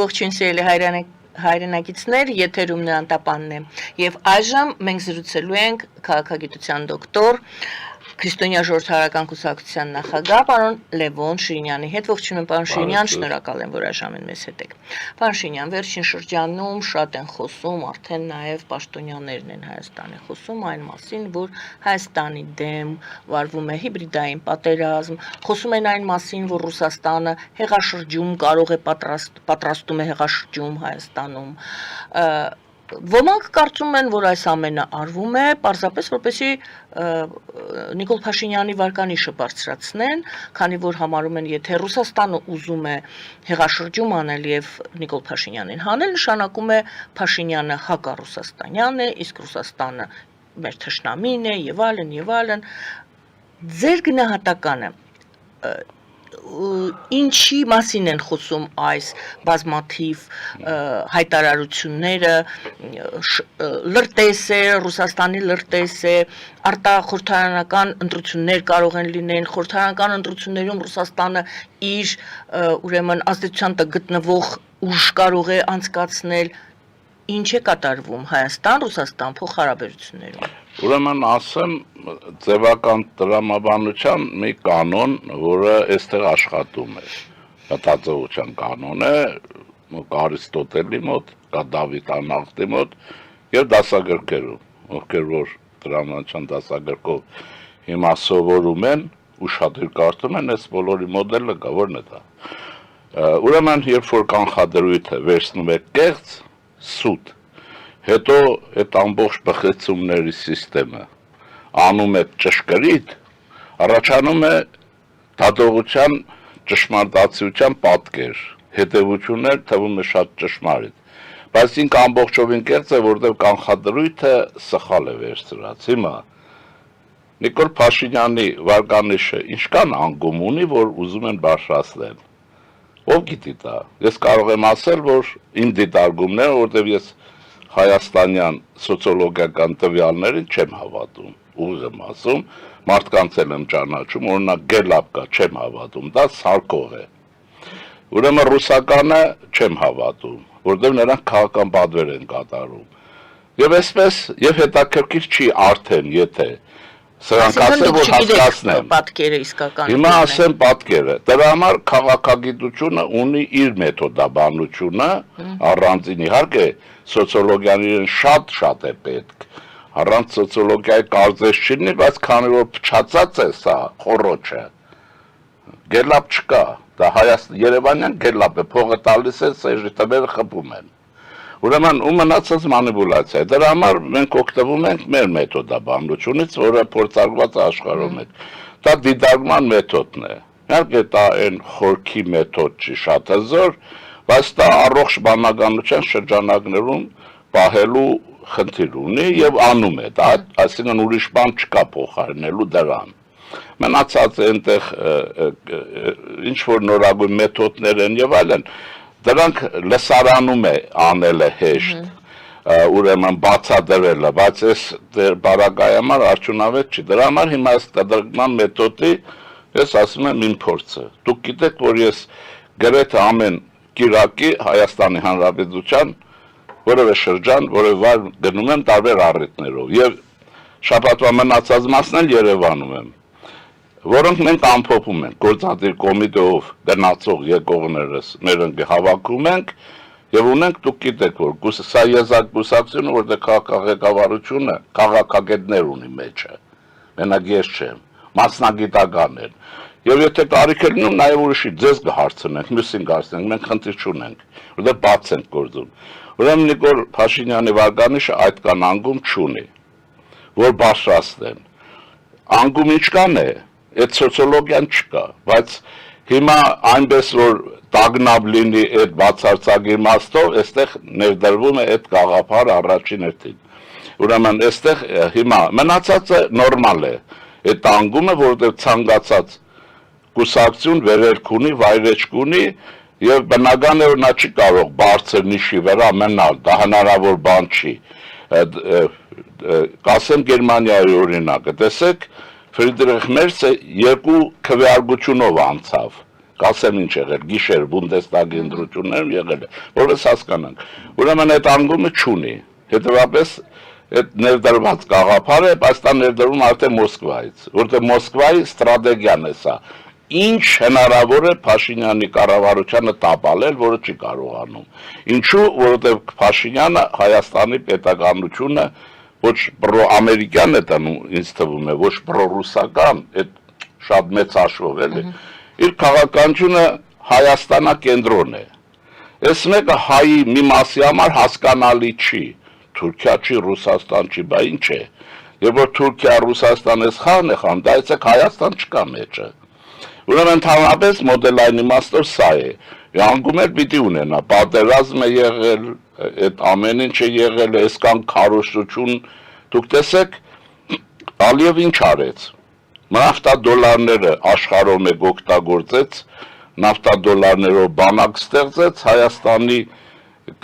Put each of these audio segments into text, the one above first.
Ողջույն սիրելի հայրենակիցներ, եթերում Նանտապանն է։ Եվ այժմ մենք զրուցելու ենք քաղաքագիտության դոկտոր Քրիստոնյա ժողովրդարական կուսակցության նախագահ պարոն Լևոն Շիրինյանի հետ։ Ողջույն պարոն Շիրինյան, շնորհակալ եմ, որ այժմ մեզ հետ եք։ Պարոն Շիրինյան, վերջին շրջանում շատ են խոսում, արդեն նաև պաշտոնյաներն են Հայաստանի խոսում այն մասին, որ Հայաստանի դեմ վարվում է հիբրիդային պատերազմ, խոսում են այն մասին, որ Ռուսաստանը հեղաշրջում կարող է պատրաստում է հեղաշրջում Հայաստանում։ Ոմանք կարծում են, որ այս ամենը արվում է պարզապես որպեսզի Նիկոլ Փաշինյանի վարկանիշը բարձրացնեն, քանի որ համարում են, եթե Ռուսաստանը ուզում է հեղաշրջում անել եւ Նիկոլ Փաշինյանին հանել, նշանակում է Փաշինյանը հակառուսաստանյան է, իսկ Ռուսաստանը մեր թշնամին է եւ այլն։ Ձեր գնահատականը ինչի մասին են խոսում այս բազմաթիվ հայտարարությունները, լրտես է, Ռուսաստանի լրտես է, արտախորհրդարանական ընտրություններ կարող են լինել, խորհրդարանական ընտրություններում Ռուսաստանը իր ուրեմն ազդեցության տակ գտնվող ուժ կարող է անցկացնել, ինչ է կատարվում Հայաստան-Ռուսաստան փոխհարաբերություններում։ Ուրեմն ասեմ ձևական տրամաբանության մի կանոն, որը այստեղ աշխատում է, մտածողության կանոն է, Արիստոտելի մոտ, կա Դավիթ Անախտի մոտ եւ դասագրքերում, ովքեր որ տրամաբանության դասագրքով հիմա սովորում են, ուշադիր կարդում են, այս բոլորի մոդելը կա, որն է դա։ Ուրեմն երբ որ կանխադրույթը վերցնում է կեղծ, սուտ, հետո այդ ամբողջ բխեցումների սիստեմը անում է ճշգրիտ, առաջանում է դատողության ճշմարտացիության պատկեր, հետևություններ թվում է շատ ճշմարիտ, բայց ինքը ամբողջովին կեղծ է, որտեղ կանխադրույթը սխալ է վերցրած։ Հիմա Նիկոլ Փաշինյանի վարկանիշը ինչքան անգում ունի, որ ուզում են բարձրացնել։ Ով գիտի դա։ Ես կարող եմ ասել, որ իմ դիտարկումները, որտեղ ես հայաստանյան սոցիոլոգիական տվյալներին չեմ հավատում, ուղիղ եմ ասում, մարդկանց եմ ճանաչում, օրինակ Գելապկա չեմ հավատում, դա սարկող է։ Ուրեմն ռուսականը չեմ հավատում, որտեղ նրանք քաղաքական պատվեր են կատարում։ Եվ այսպես, եւ հետաքրքիր չի արդեն, եթե սրանք ասեմ, որ հասկացնեմ։ Պատկերը իսկական։ Հիմա ասեմ պատկերը։ Դրա համար քաղաքագիտությունը ունի իր մեթոդաբանությունը, առանցին իհարկե սոցիոլոգիան իրեն շատ է պետք։ Առանց սոցիոլոգիայի կարծես չլինի, բայց քանի որ փչացած է սա խոռոչը, գելապ չկա, դա Երևանյան գելապ է, փողը տալիս է, սեժի տվերը խփում են։ Ուրեմն ու մնացած մանիպուլյացիա։ Դրա համար մենք օգտվում ենք մեր մեթոդաբանությունից, որը փորձարկված է աշխարհում մեկ։ Դա դիտարկման մեթոդն է։ Իհարկե դա այն խորքի մեթոդ չի շատ հզոր, բայց դա առողջ բանականության շրջանակներում պահելու խնդիր ունի եւ անում է դա, այսինքն ուրիշ բան չկա փոխարինելու դրան։ Մնացած այնտեղ ինչ որ նորագույն մեթոդներ են եւ այլն, դրանք լսարանում է անելը հեշտ, ուրեմն բացադրելը, բայց այս բարակայամար արդյունավետ չի։ Դրա համար հիմա այս դրական մեթոդի ես ասում եմ իմ փորձը։ Դուք գիտեք, որ ես գրեթե ամեն կիրակի Հայաստանի Հանրապետության որևէ շրջան, որևէ վայր գնում եմ տարբեր առիթներով եւ շաբաթվա մնացած մասն էլ Երևանում եմ, որոնք մենք ամփոփում ենք, գործադիր կոմիտեով գնացող եկողներս մեր ընկի հավաքում ենք եւ ունենք, դուք գիտեք, որ սա եզակ կուսակցությունը, որտեղ քաղաքագետավարությունը քաղաքագետներ ունի մեջը, մենակ ես չեմ, մասնագիտական են։ Եվ եթե կարիք է լինում, նաև ուրիշի ձեզ կհարցնենք, մյուսին կհարցնենք, մենք խնդիր չունենք, որտեղ բաց ենք գործում։ Ուրեմն Նիկոլ Փաշինյանի վարկանիշը այդ կան անգում չունի, որ բարձրացնեն։ Անգում ինչ կան է, այդ սոցիոլոգիան չկա, բայց հիմա այնպես որ տագնապ լինի այդ բացարձակ իմաստով, այստեղ ներդրվում է այդ գաղափարը առաջին հերթին։ Ուրեմն այստեղ հիմա մնացածը նորմալ է, այդ անգումը, որտեղ ցանկացած կուսակցություն վերելք ունի, վայրեջք ունի եւ բնական է որ նա չի կարող բարձր նիշի վրա մնալ, դա հնարավոր բան չի։ Կասեմ Գերմանիայի օրինակը, տեսեք Ֆրիդրիխ Մերցը երկու քվեարկությունով անցավ, կասեմ ինչ եղել, գիշեր Բունդեստագի ընտրություններում եղել է, որպես հասկանանք։ Ուրեմն այդ անգումը չունի։ Հետևաբար այդ ներդրված գաղափարը, բայց դա ներդրվում արդեն Մոսկվայից, որտեղ Մոսկվայի ստրատեգիան է սա։ Ինչ հնարավոր է Փաշինյանի կառավարությանը տապալել, որը չի կարողանում։ Ինչու, որովհետև Փաշինյանը Հայաստանի պետականությունը ոչ պրոամերիկյան է տանում, ինձ թվում է, ոչ պրոռուսական, այդ շատ մեծ հաշվով էլի։ Իր քաղաքականությունը Հայաստանակենտրոն է։ Այս մեկը հայի մի մասի համար հասկանալի չի։ Թուրքիա չի, Ռուսաստան չի, բա ինչ է։ Եվ որ Թուրքիա, Ռուսաստան էս խաղն է խաղում, դա այսեք Հայաստան չկա մեջը։ Ուրեմն ընդհանրապես մոդելային իմաստով սա է։ Անգում էլ պիտի ունենա, պատերազմ է եղել, այդ ամեն ինչ է եղել, այսքան քարոզություն, դուք տեսեք, Ալիև ինչ արեց։ Նավթադոլարները աշխարհում մեկ օգտագործեց, նավթադոլարներով բանակ ստեղծեց, Հայաստանի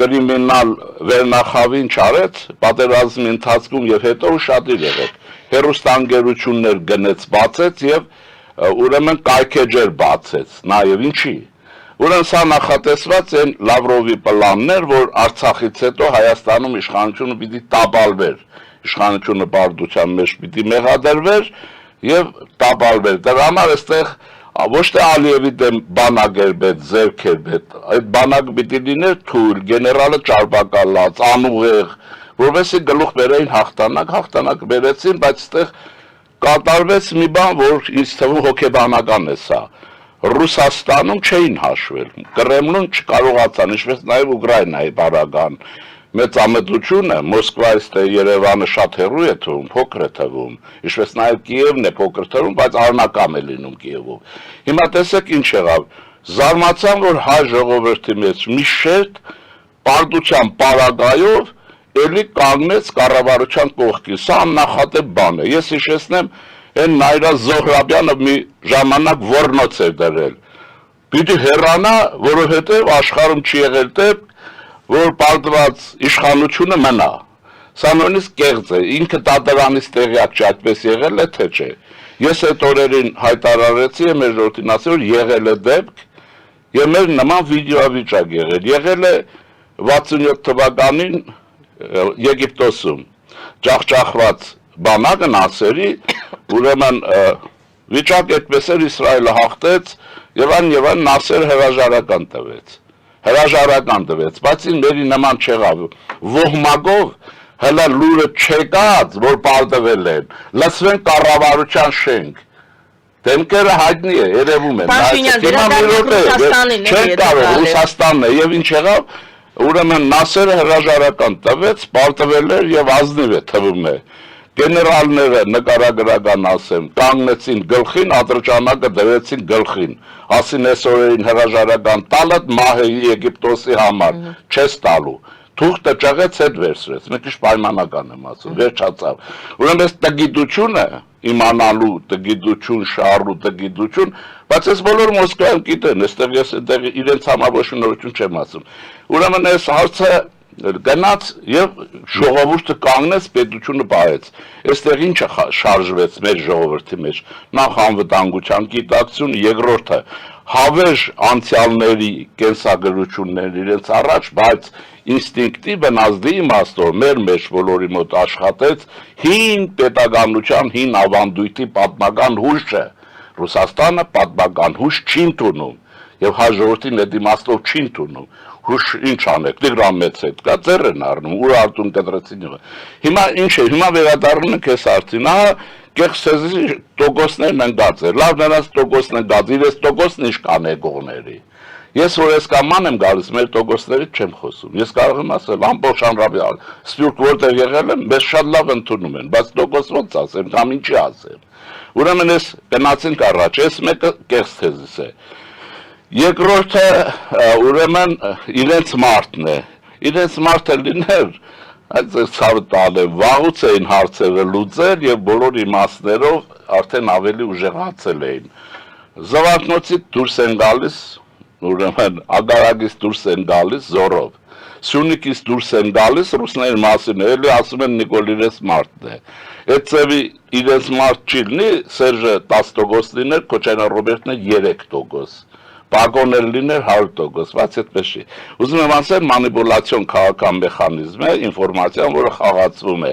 կրիմինալ վերնախավին չարեց, պատերազմի ընթացքում եւ հետո ուշադիր եղեք, հերոստանգերություններ գնեց, բացեց եւ ուրեմն կայքեջեր բացեց, նաեւ ինչի։ Ուրեմն սա նախատեսված են Լավրովի պլաններ, որ Արցախից հետո Հայաստանում իշխանությունը պիտի տապալվեր, իշխանությունը բարդության մեջ պիտի մեղադրվեր եւ տապալվեր։ Դրա համար այստեղ ոչ թե Ալիևի դեմ բանակ էր պետք, ձեռք էր պետք, այդ բանակը պիտի լիներ թույլ, գեներալը ճարպակալած, անուղեղ, որովհետեւ գլուխ բերեին հաղթանակ բերեցին, բայց այստեղ կատարվեց մի բան, որ ինձ թվում հոգեբանական է սա։ Ռուսաստանում չէին հաշվել, Կրեմլուն չկարողացան, ինչպես նաև Ուկրաինայի բարական մեծամտությունը, Մոսկվայից թե Երևանը շատ հեռու է թվում, փոքր է թվում, ինչպես նաև Կիևն է փոքր թվում, բայց առնակամ է լինում Կիևով։ Հիմա տեսեք ինչ եղավ, զարմացան, որ հայ ժողովրդի մեջ մի շերտ պարտության պարագայով էլի կանգնեց կառավարության կողքին, սա աննախադեպ բան է, ես հիշեցնեմ, Են Նայրա Զոհրաբյանը մի ժամանակ ոռնոց էր դրել։ Պիտի հեռանա, որովհետև աշխարհում չի եղել դեպք, որ պարտված իշխանությունը մնա։ Սա նույնիսկ կեղծ է, ինքը դա դրանից տեղյակ չի, այդպես եղել է, թե չէ։ Ես այդ օրերին հայտարարեցի եւ մեր ժողովրդին ասել, որ եղել է դեպք եւ մեր նման վիդեոավիճակ եղել է 67 թվականին Եգիպտոսում ջախջախված բանակը Նասերի, ուրեմն վիճակ այդպես էր, Իսրայելը հաղթեց եւ այն Նասերը հրաժարական տվեց, բայց մերի նման չեղավ, ոհմակով հələ լուրը չեկած, որ պարտվել են, լսվեն կառավարության շենք, դեմքերը հայտնի է, երևում են, չեն կարող, Ռուսաստանն է եւ ինչ եղավ, ուրեմն Նասերը հրաժարական տվեց, պարտվել էր եւ ազնիվ է թվում է։ Գեներալները նկարագրական ասեմ, կանգնեցին գլխին, ատրճանակը դրեցին գլխին, ասին այս օրերին հրաժարական տալը մահ է Եգիպտոսի համար, չես տալու, թուղթը ճղեց հետ վերցրեց, մեկ ինչ պայմանական եմ ասում, վերջացավ, ուրեմն այս տգիտությունը, իմանալու տգիտություն, շարու տգիտություն, բայց այս բոլոր Մոսկվայում գիտեն, այստեղ ես իրենց համար ոչ նորություն չեմ ասում, ուրեմն այս հարցը գնաց եւ ժողովուրդը կանգնեց, պետությունը պահեց։ Այստեղ ինչը շարժվեց մեր ժողովրդի մեջ։ Նախ անվտանգության գիտակցություն, երկրորդը հավերժ անցյալների կենսագրություններ իրենց առաջ, բայց ինստինկտիվ բնազդի իմաստով մեր մեջ բոլորի մոտ աշխատեց հին պետականության, հին ավանդույթի պատմական հուշը։ Ռուսաստանը պատմական հուշ չի ընդունում եւ հայ ժողովրդին այդ իմաստով չի ընդունում։ Հուշ ինչ անեք, դիգրամ մեծ հետ, կա ձեր են առնում, ուր արտուն կտրեցին յուղը։ Հիմա ինչ է, հիմա վերադառնում ենք այս արդին, կեղսեզի տոկոսներն են գացել, լավ նրանց տոկոսն են գացել, իրենց տոկոսն ինչ կան եկողների։ Ես որ ես կաման եմ գալիս, մեր տոկոսներից չեմ խոսում, ես կարող եմ ասել, ամբողջ հանրապետություն, սպյուրք որտեղ եղել են, մեզ շատ լավ ընդունում են, բայց տոկոս ոնց ասեմ, կամ ինչի ասեմ։ Ուրեմն ես գնացինք առաջ, այս մեկը կեղծ թեզիս է։ Երկրորդը ուրեմն իրենց մարդն է, իրենց մարդը լիներ, այդ ցավը տալ է, վաղուց էին հարցերը լուծել եւ բոլոր իմաստներով արդեն ավելի ուժեղացել էին։ Զվարթնոցից դուրս են գալիս, ուրեմն ագարագից դուրս են գալիս զորով, Սյունիքից դուրս են գալիս ռուսների մասին, էլի ասում են Նիկոլ իրենց մարդն է։ Այդ ծևի իրենց մարդ չի լինի, Սերժը 10% լիներ, Քոչարյան Ռոբերտն է 3%։ Պագոնել լիներ 100%, բայց այդպես չի։ Ուզում եմ ասել մանիպուլյացիոն քաղաքական մեխանիզմ է, ինֆորմացիան, որը խաղացվում է։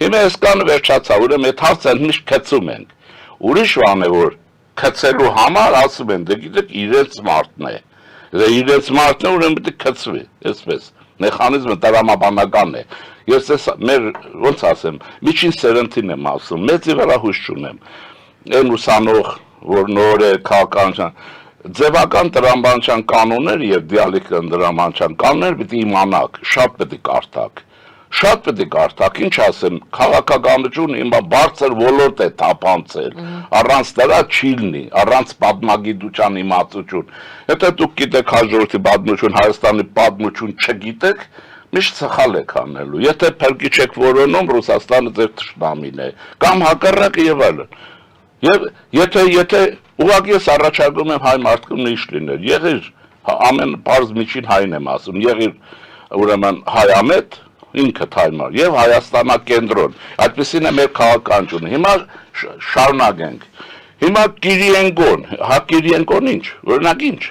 Հիմա այսքան վերջացավ, ուրեմն այդ հարցը միշտ քծում ենք։ Ուրիշ բան է, որ քծելու համար ասում են, դե գիտեք, իրենց մարդն է։ Դե իրենց մարդն է, ուրեմն պետք է քծվի, այսպես։ Մեխանիզմը տրամաբանական է։ Ես այս մեր ոնց ասեմ, միջին սերնդին եմ ասում, մեծի վրա հույս չունեմ։ Այն ուսանող, որ նոր է քաղաքական ձևական տրամաբանության կանոններ եւ դիալեկտական տրամաբանության կանոններ պիտի իմանաք, շատ պետք է կարդաք։ Շատ պետք է կարդաք, ինչ ասեմ, քաղաքականությունը հիմա բարձր ոլորտ է թափանցել, առանց դրա չի լինի, առանց պատմագիտության իմացություն։ Եթե դուք գիտեք հաջորդի պատմություն, Հայաստանի պատմություն չգիտեք, միշտ սխալ եք անելու։ Եթե փրկիչ եք որոնում, Ռուսաստանը ձեր թշնամին է, կամ հակառակը եւ այլն։ Եվ եթե ուղղակի ես առաջարկում եմ հայ մարդկուն ինչ լիներ, եղիր ամեն բարձ միջին հայն եմ ասում, եղիր ուրեմն հայամետ, ինքը թայմար եւ Հայաստանակենտրոն, այդպեսին է մեր քաղաքականությունը։ Հիմա շարունակենք։ Հիմա Կիրիենկոն, Կիրիենկոն ինչ, օրինակ ինչ,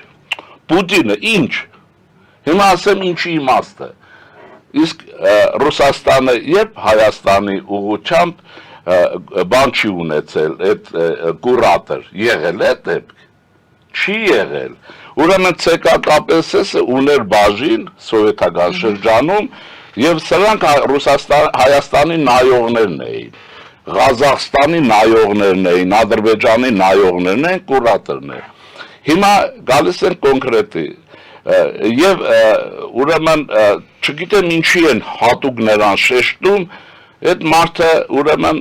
Պուտինը ինչ, հիմա ասեմ ինչի իմաստը։ Իսկ Ռուսաստանը երբ Հայաստանի ուղղությամբ բան չի ունեցել, այդ կուրատոր եղել է դեպք, չի եղել։ Ուրեմն ՑԿԿՊՍ-ը ուներ բաժին սովետական շրջանում եւ սրանք Հայաստանի նայողներն էին, Ղազախստանի նայողներն էին, Ադրբեջանի նայողներն էին, կուրատորներ։ Հիմա գալիս են կոնկրետի եւ ուրեմն չգիտեմ ինչի են հատուկ նրան շեշտում, այդ մարդը ուրեմն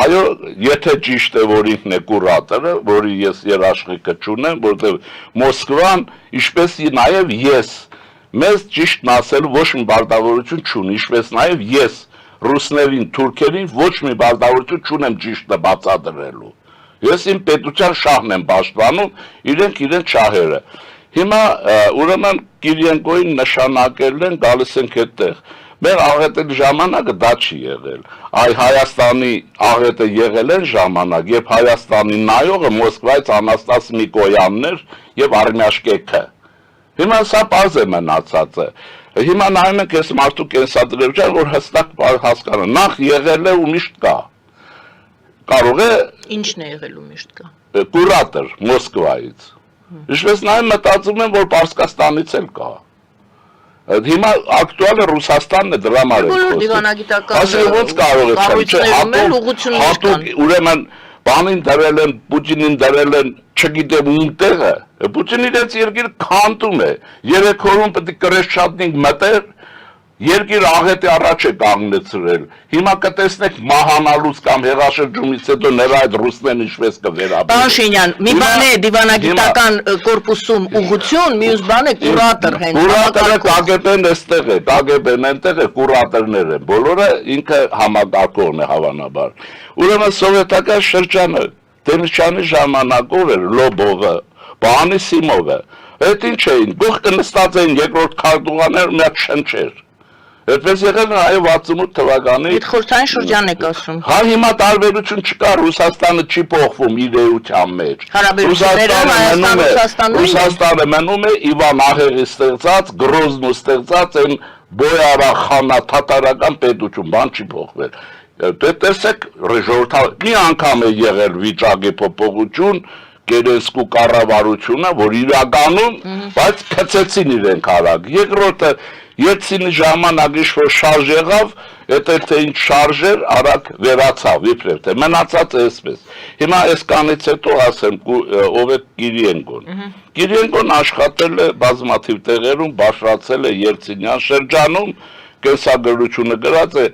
այո, եթե ճիշտ է, որ ինքն է կուրատորը, որի ես երաշխիքը չունեմ, որտեղ Մոսկվան, ինչպես նաև ես, մեզ ճիշտն ասելու ոչ մի բարտավորություն չունի, ինչպես նաև ես ռուսներին, թուրքերին ոչ մի բարտավորություն չունեմ ճիշտը բացատրելու։ Ես իմ պետության շահն եմ պաշտպանում, իրենք շահերը։ Հիմա ուրեմն Կիրիենկոին նշանակել են, գալիս ենք այդտեղ։ Մեր աղետել ժամանակը դա չի եղել։ Այ Հայաստանի աղետը եղել են ժամանակ, երբ Հայաստանի նայողը Մոսկվայից Անաստաս Նիկոյանն էր եւ Արմյաշկեքը։ Հիմա սա պարզ է մնացածը։ Հիմա նայում ենք այս մարդու կենսադրության, որ հստակ հասկանան, նախ եղել է ու միշտ կա։ Կարող է Ինչն է եղել ու միշտ կա։ Կուրատոր Մոսկվայից։ Ինչպես նայում մտածում եմ, որ Պարսկաստանից էլ կա։ Հիմա ակտուալ է Ռուսաստանն է դրա համար է Բոլոր դիվանագիտական ասել ոնց կարող է հատուկ ուրեմն բանին դրել են Պուտինին դրել են չգիտեմ ում տեղը Պուտինը իրենց երկիր քանդում է 3 օրում պետք է կրեշչատնինգ մտեր երկիր աղետի առաջ է կանգնեցրել հիմա կտեսնեք մահանալուց կամ հեղաշրջումից հետո նրա այդ ռուսներն ինչպես կվերաբերվեն Պաշինյան մի բան է դիվանագիտական կորպուսում ուղղություն մյուս բան է կուրատոր հենց կուրատորը KGB-ն էստեղ է KGB-ն այնտեղ է կուրատորներ են բոլորը ինքը համակարգողն է հավանաբար ուրեմն սովետական շրջանը Դեմիչյանի ժամանակով էր Լոբովը Բանիսիմովը այդ ինչ էին գողքը նստած էին երկրորդ քարտուղաներ մի հատ շնչեր Այդպես եղել է այո 68 թվականի Այդ խորհրդային շրջան եք ասում Հա հիմա տարբերություն չկա Ռուսաստանը չի փոխվում իր էության մեջ Ռուսաստանը մնում է Իվան Ահեղի ստեղծած Գրոզնու ստեղծած այն բոյարախանա թաթարական պետություն բան չի փոխվել Տեսեք ժողովրդի մի անգամ է եղել վիճակի փոփոխություն Կերենսկու կառավարությունը որ իրականում բայց քծեցին իրենք արագ երկրորդը Ելցինի ժամանակ ինչ-որ շարժ եղավ, այդ թե ինչ շարժեր արագ վերացավ, իբրև թե մնացած է այսպես։ Հիմա այսքանից հետո ասեմ ով է Կիրիենկոն։ Կիրիենկոն աշխատել է բազմաթիվ տեղերում, բաշխացել է Ելցինյան շրջանում, կենսագրությունը գրած է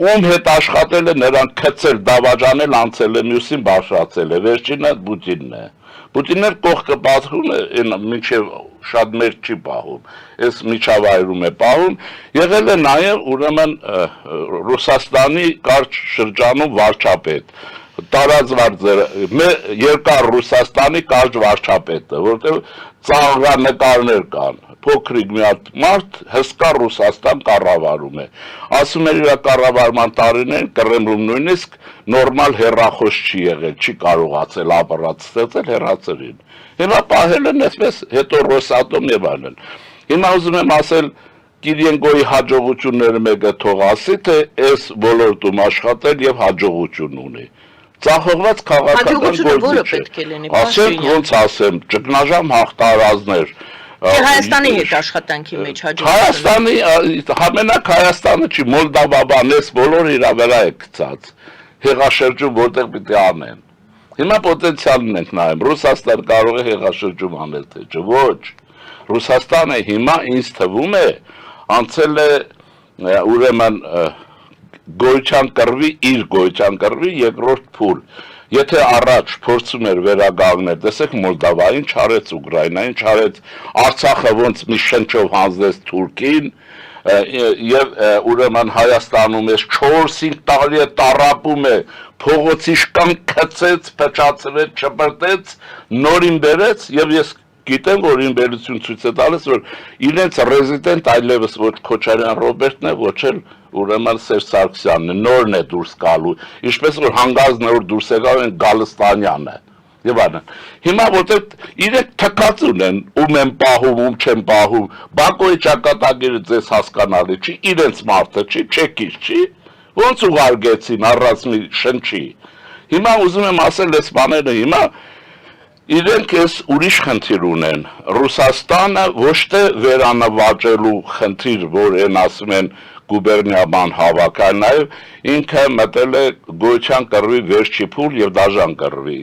ում հետ աշխատել է նրան քծել, դավաճանել, անցել է մյուսին բաշխացել է, վերջինը Պուտինն է։ Պուտինն կողքը բացում է, մինչև շատ մեր չի պահում, այս միջավայրում է պահում, եղել է նաև ուրեմն Ռուսաստանի կարճ շրջանում վարչապետ, տարածված երկար Ռուսաստանի կարճ վարչապետը, որտեղ ծաղրանկարներ կան, փոքրիկ մի հատ մարդ հսկա Ռուսաստան կառավարում է։ Ասում էր իր կառավարման տարիներին Կրեմլում նույնիսկ նորմալ հեռախոս չի եղել, չի կարողացել ապարատ ստեղծել հեռացրին։ Հիմա պահել են այսպես, հետո Ռոսատոմ եւ այլն։ Հիմա ուզում եմ ասել Կիրիենկոյի հաջողությունները մեկը թող ասի, թե այս ոլորտում աշխատել եւ հաջողություն ունի։ Ծախողված քաղաքական գործիչ է։ Ասենք ոնց ասեմ, ճգնաժամ հաղթարազներ։ Հայաստանի հետ աշխատանքի մեջ Հայաստանի, համենակ Հայաստանը չի, Մոլդավան, այս բոլորը իր վրա է գցած։ Հեղաշրջում որտեղ պիտի անեն։ Հիմա պոտենցիալն ենք նայում, Ռուսաստան կարող է հեղաշրջում անել, թե չէ, ոչ։ Ռուսաստանը հիմա ինձ թվում է անցել է ուրեմն գոյության կռվի իր գոյության կռվի երկրորդ փուլ։ Եթե առաջ փորձում էր վերագաղնել, տեսեք Մոլդավային չարեց, Ուկրաինային չարեց, Արցախը ոնց մի շնչով հանձնեց Թուրքին, եւ ուրեմն Հայաստանում էս 4-5 տարի է տարապում է, փողոցի շկան քծեց, փչացրեց, չպրտեց, նորին բերեց եւ ես գիտեմ, որ ինվերսիոն ցույց է տալիս, որ իրենց ռեզիդենտ այլևս ոչ Քոչարյան Ռոբերտն է, ոչ էլ ուրեմն Սերժ Սարգսյանն է, նորն է դուրս գալու, ինչպես որ հանգազն որ դուրս եկավ են Գալստանյանը եւ այլն։ Հիմա որտեղ իրենք թքած ունեն, ում են պահում, ում չեն պահում, Բաքոյի ճակատագիրը ձեզ հասկանալի չի, իրենց մարդը չի, չեկից չի, ոնց ուղարկեցին առանց մի շնչի։ Հիմա ուզում եմ ասել, այս բաները հիմա իրենք ես ուրիշ խնդիր ունեն, Ռուսաստանը ոչ թե վերանվաճելու խնդիր, որ են ասում են գուբերնիաբան հավաք, այլ նաև ինքը մտել է գոյության կռվի վերջի փուլ եւ դաժան կռվի,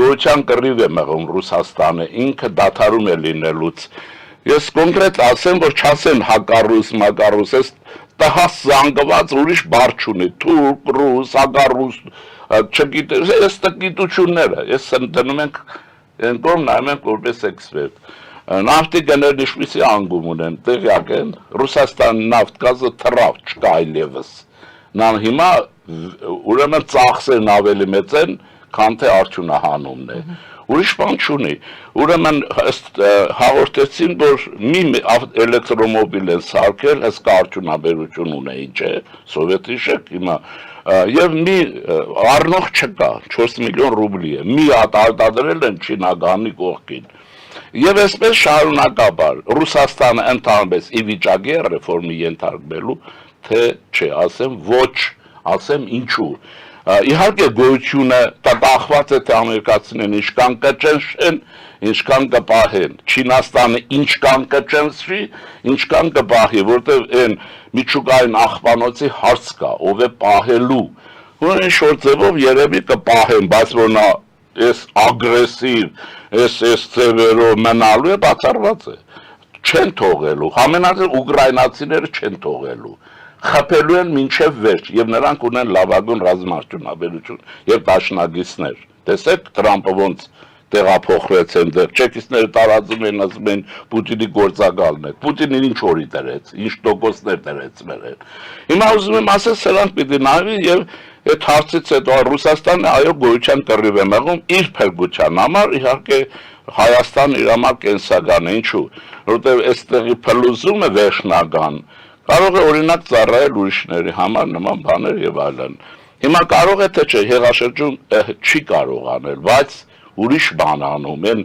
գոյության կռիվ է մղում Ռուսաստանը, ինքը դադարում է լինելուց, ես կոնկրետ ասեմ, որ չասեն հակառուս, մակառուս, ես տհաս զանգված ուրիշ բառ չունի, թուրք, ռուս, հակառուս, չգիտես, ես տկիտությունները, ես ընդնում ենք Ենքով նայում ենք որպես էքսպերտ։ Նավթի գներն ինչպիսի անգում ունեն, տեղյակ են, Ռուսաստան նավթգազը թռավ չկա այլևս։ Հիմա ուրեմն ծախսերն ավելի մեծ են, քան թե արդյունահանումն է։ Ուրիշ բան չունի։ Ուրեմն հաղորդեցին, որ մի էլեկտրոմոբիլ են սարքել, հսկա արդյունաբերություն ունեին, չէ, սովետի շեք հիմա եւ մի առնող չկա, 4 միլիոն ռուբլի է, մի հատ արտադրել են Չինագանի կողքին։ Եվ այսպես շարունակաբար Ռուսաստանը ընդհանրապես ի վիճակի է ռեֆորմի ենթարկվելու, թե չէ, ասեմ ոչ, ասեմ ինչու։ Իհարկե գոյությունը տատախված է, թե ամերիկացիներն ինչքան կճնշեն, ինչքան կպահեն, Չինաստանը ինչքան կճնշի, ինչքան կպահի, որտեղ այն միջուկային աղբանոցի հարց կա, ով է պահելու, որ ինչ-որ ձևով երևի կպահեն, բայց որ նա այս ագրեսիվ, այս ձևերով մնալու է, բացառված է, չեն թողելու, համենայնիվ ուկրաինացիները չեն թողելու, խփելու են մինչև վերջ եւ նրանք ունեն լավագույն ռազմաարդյունաբերություն եւ դաշնակիցներ։ Տեսեք Թրամփը ոնց տեղափոխվեց այնտեղ, չեկիստները տարածում են, ասում են Պուտինի գործակալն է։ Պուտինին ինչ օրի դրեց, ինչ տոկոսներ դրեց մերեն։ Հիմա ուզում եմ ասել, սրանք պիտի նայվի եւ այդ հարցից հետո Ռուսաստանը այո գոյության կռիվ է մղում իր փրկության համար, իհարկե Հայաստանը իր համար կենսական է, ինչու, որովհետեւ այստեղի փլուզումը վերջնական կարող է օրինակ ծառայել ուրիշների համար նման բաներ եւ այլն։ Հիմա կարող է թե չէ հեղաշրջում չի կարող անել, բայց ուրիշ բան անում են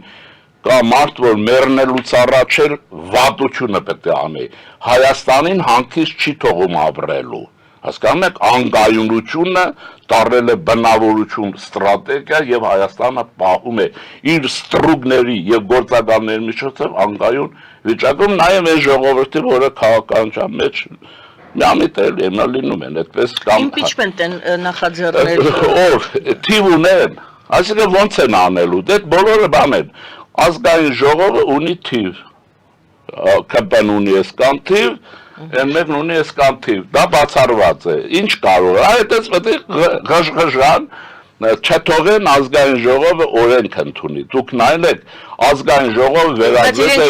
կա մարդ որ մեռնելուց առաջ էլ վատությունը պետք է անի Հայաստանին հանգիստ չի թողում ապրելու հասկանում եք անկայունությունը դառել է բնավորություն ստրատեգիա եւ Հայաստանը պահում է իր ստրուկների եւ գործակալների միջոցով անկայուն վիճակում նաեւ այն ժողովրդի որը քաղաքականության մեջ միամիտ է լինում են այդպես կամ Impeachment են նախաձեռնել ով թիվ ունեն այսինքն ոնց են անելու դե բոլորը բան են ազգային ժողովը ունի թիվ կապան ունի այսքան թիվ Են մեկն ունի այսքան թիվ, դա բացառված է, ինչ կարող է, այդպես պետք է ղժղժան, չթողեն ազգային ժողովը օրենք ընդունի, դուք նայեք ազգային ժողովը վերածվեց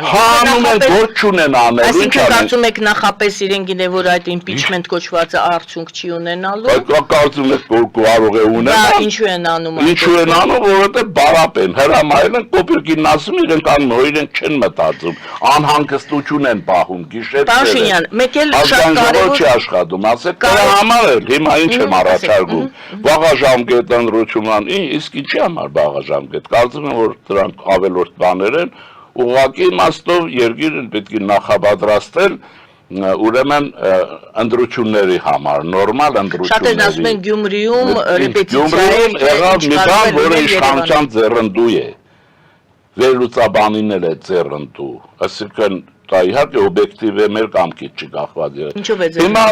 հանում են գործ չունեն անելու, Այսինքն կարծում եք նախապես իրեն գիտե որ այդ impeachment կոչվածը արդյունք չի ունենալու։ Կարծում եք որ կարող է ունենալ։ Ինչու են անում Ինչու են անում, որովհետև բարապ են, հրամայել են կոպիրկին ասում իրենք անում, որ իրենք չեն մտածում, անհանգստություն են պահում, Փաշինյան, մեկ էլ շատ կարևոր չի աշխատում, ասեք դրա համար էլ, հիմա ինչ եմ առաջարկում, վաղաժամկետ ընտրությունն, իսկ ինչի համար վաղաժամկետ, կարծում եմ որ դրանք ավելորդ բաներ են, ուղղակի իմաստով երկիրը պետք է նախապատրաստել ուրեմն ընտրությունների համար, նորմալ ընտրությունների։ Շատերն ասում են Գյումրիում ռեպետիցիա եղավ մի բան, որը իշխանության ձեռնդու է, վերլուծաբանին էլ է ձեռնդու, այսինքն դա իհարկե օբյեկտիվ է մեր կամքից չի կախված։ Ինչով է ձեռնդու։ Հիմա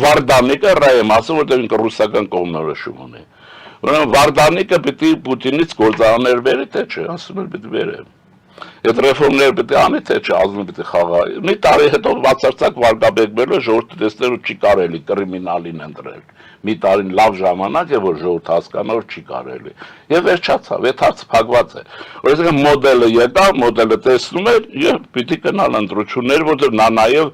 Վարդանիկը ռայեմ ասում, որտեղ ինքը ռուսական կողմնորոշում ունի։ Ուրեմն Վարդանիկը պիտի Պուտինից գործարաններ բերի, թե չէ, ասում էր պիտի բերեմ։ Այդ ռեֆորմները պետք է անի, թե չէ, ազգը պետք է խաղայի։ Մի տարի հետո բացարձակ վարկաբեկվելու ժողովուրդը տեսնել որ չի կարելի կրիմինալին ընտրել։ Մի տարին լավ ժամանակ է որ ժողովուրդը հասկանա որ չի կարելի։ Եվ վերջացավ, այդ հարցը փակված է։ Օրինակ մոդելը եկավ, մոդելը տեսնում էր եւ պիտի գնալ ընտրություններ, որտեղ նա նաեւ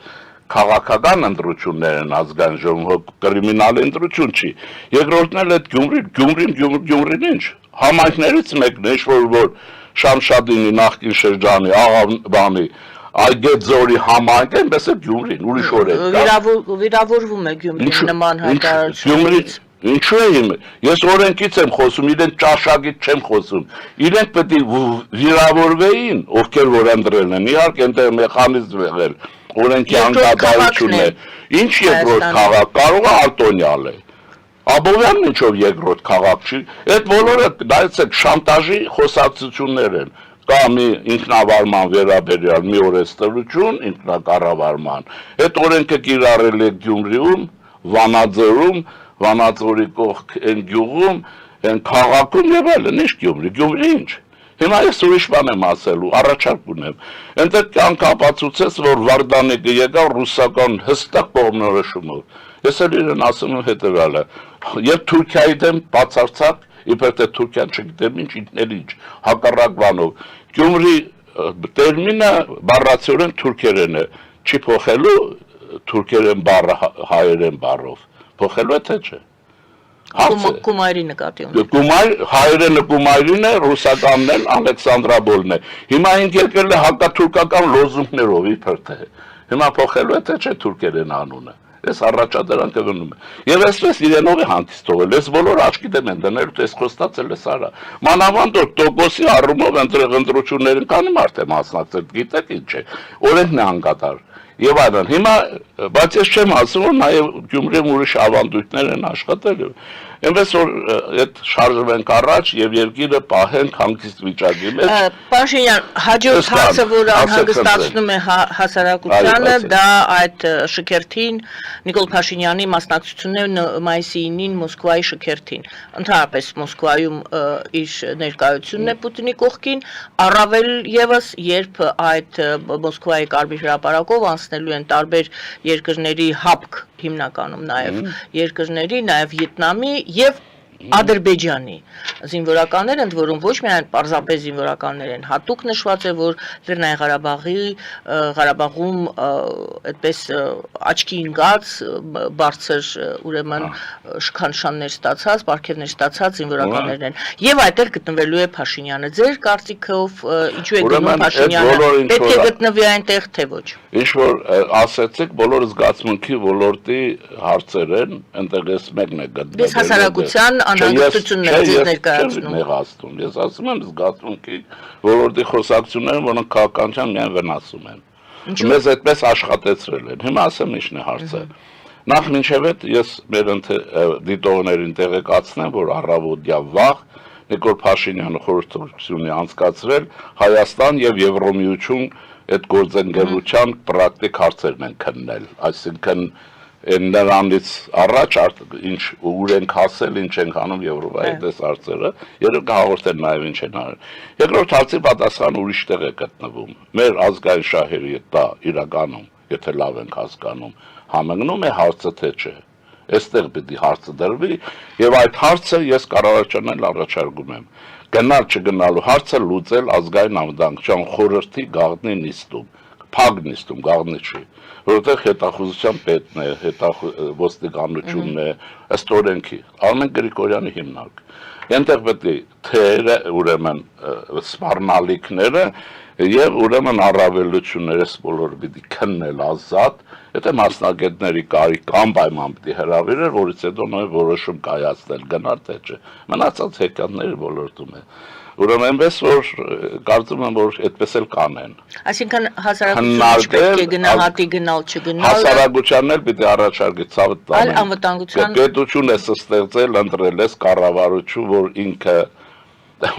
քաղաքական ընտրություններ են ազգային ժողովը կրիմինալ ընտրություն չի։ Երկրորդն էլ այդ Գյումրին ինչ։ Համայնքներից մեկն է, որ Շամշադինի նախկին շրջանի աղավանի Այգեձորի համայնք այնպես է Գյումրին, ուրիշ օր է։ Վիրավորվում է Գյումրին նման հայտարարությունից։ Ինչու է հիմա։ Ես օրենքից եմ խոսում, իրենք ճաշակից չեմ խոսում։ Իրենք պետք է վիրավորվեին, ովքեր որ ընտրել են։ Իհարկե այնտեղ մեխանիզմ եղել, օրենքի անկատարություն է։ Ինչ երկրորդ քաղաք կարող է արտոնյալ է։ Աբովյանն ինչով երկրորդ քաղաք չի, այդ բոլորը նայեցեք շանտաժի խոսակցություններ են, կա մի ինքնավարման վերաբերյալ մի օրենսդրություն, ինքնակառավարման, այդ օրենքը կիրառել է Գյումրիում, Վանաձորում, Վանաձորի կողք են գյուղում, են քաղաքում եւ այլն, ինչ Գյումրի ինչ։ Հիմա ես ուրիշ բան եմ ասելու, առաջարկ ունեմ։ Այնտեղ կյանք ապացուցեց, որ Վարդանիկը եկավ ռուսական հստակ կողմնորոշումով։ Ես էլ իրեն ասում եմ հետևյալը, եւ Թուրքիայի դեմ բացարձակ, իբր թե Թուրքիան չգիտեմ ինչ, ինչ, հակառակ բանով։ Գյումրի տերմինը բառացիորեն թուրքերեն է, չի փոխելու թուրքերեն բառը հայերեն բառով։ Փոխելու է թե չէ։ Կումայրի նկատի ունի։ Հայերենը Կումայրին է, ռուսականն էլ Ալեքսանդրապոլն է։ Հիմա ինք եկել է հակաթուրքական լոզունգներով իբր թե։ Հիմա փոխելու է թե չէ թուրքերեն անունը։ Ես առաջադրանքը գնում եմ։ Եվ այսպես իրենով է հանդիս թողել, ես բոլոր աչքի դեմ են դնել, ես խոստացել ես արա։ Մանավանդ որ տոկոսի առումով ընտրություններին քանի մարդ է մասնակցել, գիտեք ինչ է, օրենքն է անկատար։ Եվ այլն, հիմա, բայց ես չեմ ասում, որ նաև Գյումրիում ուրիշ ավանդույթներ են աշխատել, այնպես որ այդ շարժվենք առաջ եւ երկիրը պահենք հանգիստ վիճակի մեջ։ Փաշինյան, հաջորդ հարցը, որ անհանգստացնում է հասարակությանը, դա այդ շքերթին, Նիկոլ Փաշինյանի մասնակցությունն մայիսի 9-ին Մոսկվայի շքերթին։ Ընդհանրապես Մոսկվայում իր ներկայությունն է Պուտինի կողքին, առավել եւս երբ այդ Մոսկվայի կարմիր հրապարակով անցնելու են տարբեր երկրների հապկ հիմնականում նաև երկրների, նաև Վիետնամի եւ Ադրբեջանի զինվորականներ, ընդ որում ոչ միայն պարզապես զինվորականներ են, հատուկ նշված է, որ Լեռնային Ղարաբաղում այդպես աչքի ընկած բարձր ուրեմն շքանշաններ ստացած, պարգևներ ստացած զինվորականներն են։ Եվ այդտեղ գտնվելու է Փաշինյանը։ Ձեր կարծիքով ինչու է գնում Փաշինյանը, պետք է գտնվի այնտեղ թե ոչ։ Ինչ որ ասեցիք, բոլոր զգացմունքի ոլորտի հարցեր են, այնտեղ ես մեկն է գտնվել։ Ես հասարակության անհանգստություններ ներկայացնում։ Ես ասում եմ զգացմունքի ոլորտի խոսակցությունները, որոնք քաղաքականության միայն վնասում են։ Մեզ այդպես աշխատեցրել են։ Հիմա ասեմ ինչն է հարցը։ Նախ մինչև այդ ես մեր դիտողներին տեղեկացնեմ, որ առավոտյա վաղ Նիկոլ Փաշինյանը խորհրդություն է անցկացրել Հայաստան եւ Եվրոմիություն այդ գործընկերության պրակտիկ հարցերն են քննել, այսինքն նրանից առաջ ինչ ուր ենք հասել, ինչ ենք անում Եվրոպայի այդպես հարցերը, երբ կհաղորդեն նաև ինչ են արել։ Երկրորդ հարցի պատասխանը ուրիշ տեղ է գտնվում։ Մեր ազգային շահերի դա իրականում, եթե լավ ենք հասկանում, համընկնում է հարցը թե չէ։ Այստեղ պիտի հարցը դրվի եւ այդ հարցը ես կառավարությանն առաջարկում եմ գնալ չգնալու հարցը լուծել ազգային անվտանգության խորհրդի գաղտնի նիստում փակ նիստում գաղտնի չի որովհետեւ հետախուզության պետն է ոստիկանությունն է ըստ օրենքի Արմեն Գրիգորյանի հիմնարկ այնտեղ պետք է թերը ուրեմն սպառնալիքները եւ ուրեմն առավելությունները բոլորը պիտի քննել ազատ եթե մասնագետների կարիք կամ պայման պիտի հրավիրել որից հետո նույն որոշում կայացնել գնալ թե չէ մնացած հեքիաթները ոլորտում է ուրեմն այնպես որ կարծում եմ որ այդպես էլ կանեն այսինքն հասարակությունը պետք է գնահատի գնալ չգնալ հասարակությանն էլ պիտի առաջարկի ցավը տանեն անվտանգության պետություն է ստեղծել ընտրել է կառավարություն որ ինքը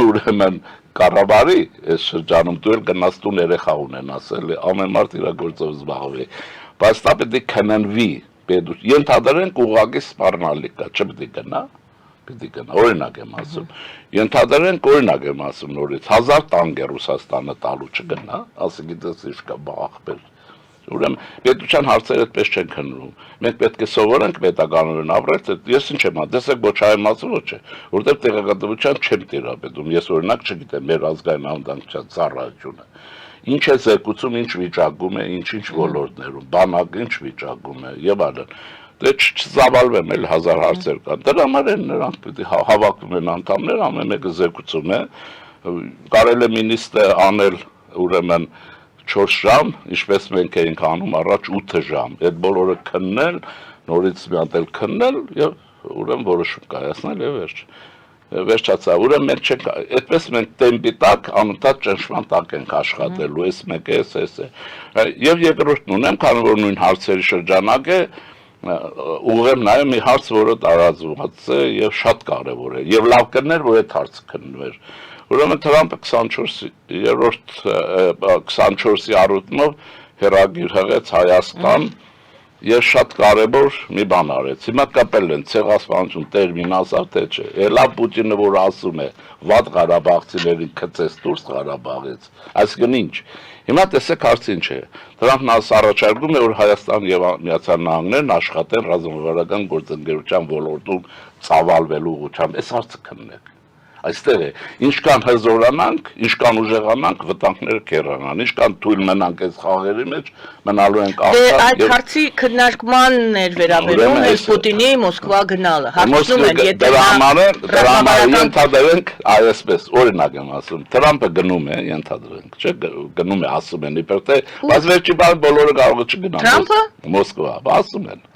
ուրեմն կառավարի այս շրջանում դու էլ գնաց տուն երեխա ունենաս էլի ամեն մարդ իր գործով զբաղվի բայց դա պետք է քննվի պետություն ենթադրենք ուղղակի սպառնալիք կա չպետք է գնա պիտի գնա օրինակ եմ ասում ենթադրենք օրինակ եմ ասում նորից 1000 տանգ է Ռուսաստանը տալու չգնա ասի գիտես ինչ կա աղբեր ուրեմն պետության հարցերը այդպես չեն քննվում մենք պետք է սովորենք պետականորեն ապրել ես ինչ եմ դեսեք ոչ այմ ասում ոչ է որտեղ տեղեկատվության չեմ տիրապետում ես օրինակ չգիտեմ մեր ազգային անվտանգության ծառայությունը ինչ է զեկուցում ինչ վիճակում է ինչ ոլորտներում բանակ ինչ վիճակում է եւ այլն դե չզավալվեմ էլ 1000 հարցեր կան դրա համար են նրանք պիտի հավաքվում են անդամներ ամեն մեկը զեկուցում է կարելի է մինիստրը անել ուրեմն 4 ժամ, ինչպես մենք էինք անում առաջ 8 ժամ, այդ բոլորը քննել, նորից մի հատ էլ քննել եւ ուրեմն որոշում կայացնել եւ վերջացա, ուրեմն մենք չենք, այդպես մենք տեմպի տակ անընդհատ ճնշման տակ ենք աշխատելու, այս մեկը, այս է։ Եվ երկրորդն ունեմ, քանի որ նույն հարցերի շրջանակ է, ուղղեմ նաեւ մի հարց, որը տարածված է եւ շատ կարեւոր է, եւ լավ կներ, որ այդ հարցը քննվեր։ Ուրեմն Թրամփը 24-ի առիթով հեռագիր հղեց Հայաստան եւ շատ կարեւոր մի բան արեց։ Հիմա կապել են ցեղասպանություն տերմին ասավ թե չէ։ Էլա Պուտինը որ ասում է վատ Ղարաբաղցիներին գցեց դուրս Ղարաբաղից։ Այսինքն ինչ։ Հիմա տեսեք հարցը ինչ է։ Թրամփն առաջարկում է որ Հայաստան եւ Միացյալ Նահանգներն աշխատեն ռազմավարական գործընկերության ոլորտում ծավալվելու ուղղությամբ։ Այս հարցը քննեք։ Այստեղ է, ինչքան հզորանանք, ինչքան ուժեղանանք, վտանգները կերանան, ինչքան թույլ մնանք այս խաղերի մեջ, մնալու ենք Դե այդ հարցի քննարկմանն էր վերաբերում հենց Պուտինի Մոսկվա գնալը։ Հարցնում են, եթե դրա համար ենթադրենք այսպես, օրինակ եմ ասում, Թրամփը գնում է, ենթադրենք, չէ, գնում է, ասում են, իբր թե, բայց վերջի բան բոլորը կարող է չգնան։ Թրամփը Մոսկվա, ասում են։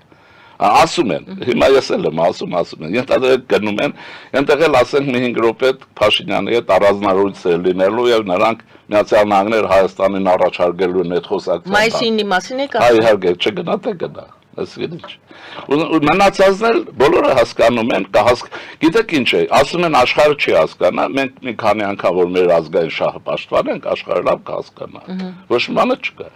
Ասում են, հիմա ես էլ եմ ասում են, ենթադրենք գնում են, այնտեղ էլ ասենք մի 5 րոպե Փաշինյանի հետ առանձնարարություն լինելու եւ նրանք Միացյալ Նահանգներ Հայաստանին առաջարկելու են այդ խոսակցության։ Մայիսի 9-ի մասին եք ասում։ Իհարկե, չգնա թե գնա, այսինքն ինչ։ Մնացածն էլ բոլորը հասկանում են, գիտեք ինչ է, ասում են աշխարհը չի հասկանա, մենք մի քանի անգամ որ մեր ազգային շահը պաշտպանենք, աշխարհը լավ կհասկանա։ Ոչ մի բան չկա։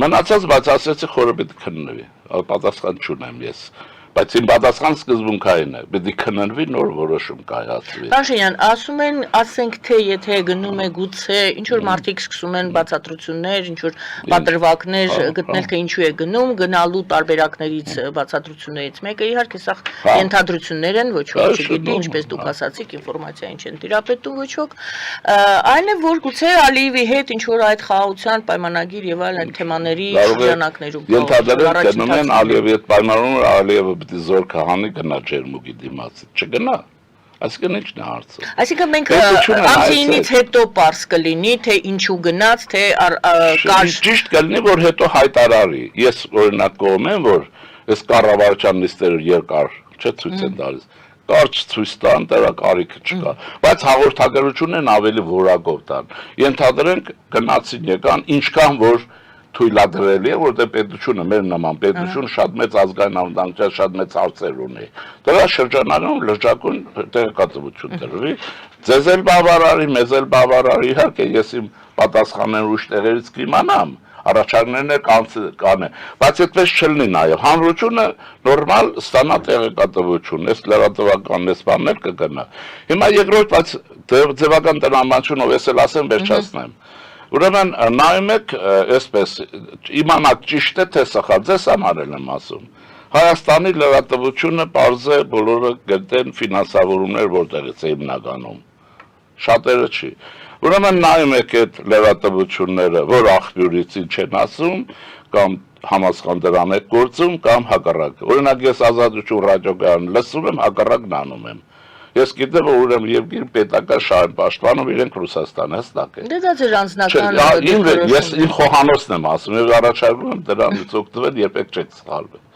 Մնացած բայց ասեցի խորը պետք է քննվի, պատասխան չունեմ ես։ Բայց իմ պատասխան սկզբունքային է, պետք է քննվի նոր որոշում կայացվի։ Փաշինյան, ասում են, ասենք թե եթե գնում է գուցե ինչ որ մարդիկ սկսում են բացատրություններ, ինչ որ պատրվակներ գտնել թե ինչու է գնում, գնալու տարբերակներից բացատրություններից մեկը իհարկե սա ենթադրություններ են, ոչ ոք չգիտի, ինչպես դուք ասացիք, ինֆորմացիային չեն տիրապետում ոչ ոք։ Այն է որ գուցե Ալիևի հետ ինչ որ այդ խաղաղության պայմանագիր եւ այլ թեմաների շրջանակներում ենթադրենք գնում են Ալիևի հետ պայմանավորում Ալիևը պիտի զոր քահանի գնա ջերմուկի դիմաց, չգնա, այսինքն ինչն է հարցը։ Այսինքն մենք ամսինից հետո պարզ կլինի, թե ինչու գնաց, թե կար ճիշտ կլինի, որ հետո հայտարարի, ես օրինակ կողմ եմ, որ այս կառավարության նիստերը երկար չէ ցույց են տալիս, կարճ ցույց տան, դրա կարիքը չկա, բայց հաղորդագրությունն են ավելի որակով տան, ենթադրենք գնացին եկան, ինչքան որ թույլատրելի է, որտեղ պետությունը մեր նման պետություն շատ մեծ ազգային անվտանգության շատ մեծ հարցեր ունի։ Դրա շրջանառում լրջակուն տեղեկատվություն տրվի, ձեզ էլ բավարարի, մեզ էլ բավարարի, իհարկե ես իմ պատասխաններն ուրիշ տեղերից կիմանամ, առաջարկներն էլ կանեն, բայց այդպես չլինի նաև։ Հանրությունը նորմալ ստանա տեղեկատվություն, այս լրատվական այս բաներ կգնա։ Հիմա երկրորդ, բայց ձևական տրամադրությունով ես էլ ասեմ վերջացնեմ։ Ուրեմն նայում եք, այսպես, իմանաք ճիշտ է թե սխալ, ձեզ համար եմ ասում։ Հայաստանի լրատվությունը պարզ է բոլորը գտեն ֆինանսավորումներ որտեղից է հիմնականում։ Շատերը չի։ Ուրեմն նայում եք այդ լրատվությունները, որ աղբյուրից ինչ են ասում, կամ համասխան դրան եք գործում, կամ հակառակ։ Օրինակ ես Ազատություն ռադիոգարան լսում եմ, հակառակն անում եմ։ Ես գիտեմ, որ ուրեմն երկիր պետական շահեր պաշտպանում իրենք Ռուսաստանը հստակ է։ Դե դա ձեր անձնական Ես իմ խոհանոցն եմ ասում, եւ առաջարկում եմ դրանից օգտվել, երբեք չեք սխալվել։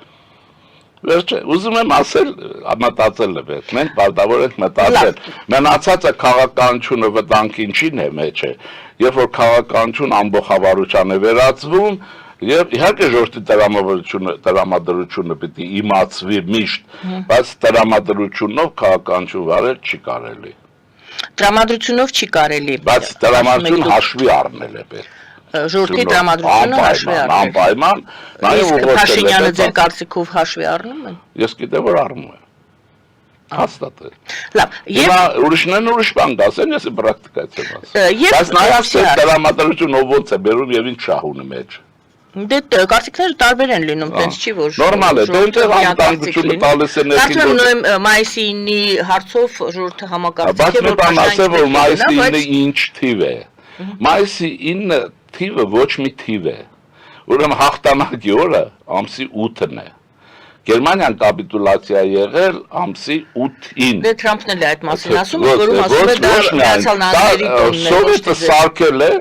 Վերջը, ուզում եմ ասել, մտածել եք, մենք պարտավոր ենք մտածել։ Մնացածը քաղաքականությունը վտանգին չի մեջ է, երբ որ քաղաքականություն ամբողջավարության է վերածվում, եւ իհարկե ժողովրդի տրամադրությունը պիտի իմացվի միշտ, բայց տրամադրությունով քաղաքականություն վարել չի կարելի։ Տրամադրությունով չի կարելի։ Բայց տրամադրություն հաշվի առնել է պետք։ Ժողովրդի տրամադրությունը հաշվի առնել։ Անպայման, նաեւ ուղղակի Փաշինյանը ձեր կարծիքով հաշվի առնում են։ Ես գիտեմ, որ առնում է։ Հաստատ է։ Լավ, Հիմա ուրիշներն ուրիշ բան կասեն, ես պրակտիկայից եմ ասում։ Բայց նաեւ տրամադրությունը ոնց է բերում եւ ինչ շահ ունի մեջ։ Դե կարծիքները տարբեր են լինում, տենց չի որ։ Նորմալ է, դե այնտեղ անվտանգությունը տալիս են ներքին։ Կարծում եմ մայիսի 9-ի հարցով ժողովրդը համակարգի է, որ ասեմ, որ մայիսի 9-ը ինչ թիվ է։ Մայիսի 9 թիվը ոչ մի թիվ է։ Ուրեմն հաղթանակի օրը ամսի 8-ն է։ Գերմանիան կապիտուլացիա եղել ամսի 8-ին։ Դե Թրամփն էլ է այդ մասին ասում, որում ասում է դա Միացյալ Նահանգների տոնն է։ Սովետը սարքել է,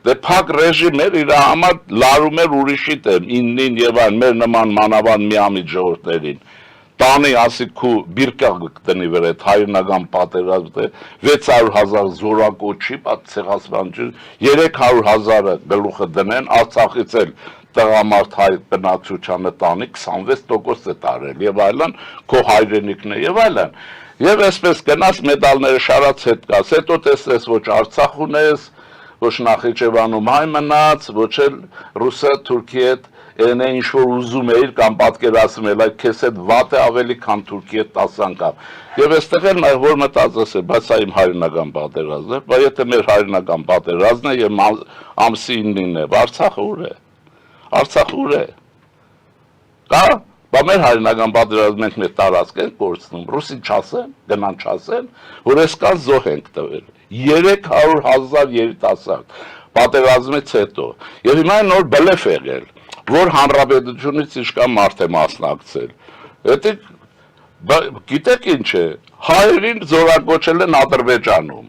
դե փակ ռեժիմ էր, իր համար լարում էր ուրիշի դեմ, 9-ին եւ այն մեր նման մանավանդ միամիտ ժողովրդներին։ Տանի ասիքու բիրկաղ կտնի վրա այդ հայրենական պատերազմը 600,000 զորակոչի, բայց ցեղասպանություն 300,000-ը գլուխը դնեն, Արցախից էլ տղամարդ հայ բնակչությանը տանի 26% է տարել եւ այլն, քո հայրենիքն է եւ այլն։ Եվ այսպես գնաց մեդալները շարած հետ գաս, հետո տեսես ոչ Արցախ ունես, ոչ Նախիջևանում հայ մնաց, ոչ էլ Ռուսը Թուրքիի հետ այն ինչ որ ուզում էիր կամ պատկերացնում էլ այդ քեզ հետ վատ է ավելի քան Թուրքիի հետ 10 անգամ։ Եվ այստեղ էլ նաև որ մտածես է, բայց սա իմ հայրենական պատերազմն է, բայց եթե մեր հայրենական պատերազմն է եւ ամսի 9-ին է, Արցախը ուր է։ Արցախը ուր է։ Կա Բա մեր հայրենական պատերազմը մենք մեր տարածք ենք կորցնում, ռուսին չասեն, գնան չասեն, որ այսքան զոհ ենք տվել։ 300,000 երիտասարդ պատերազմից հետո։ Եվ հիմա նոր բլեֆ եղել, որ հանրապետությունից ինչքան մարդ է մասնակցել։ Դա գիտեք ինչ է, հայերին զորակոչել են Ադրբեջանում։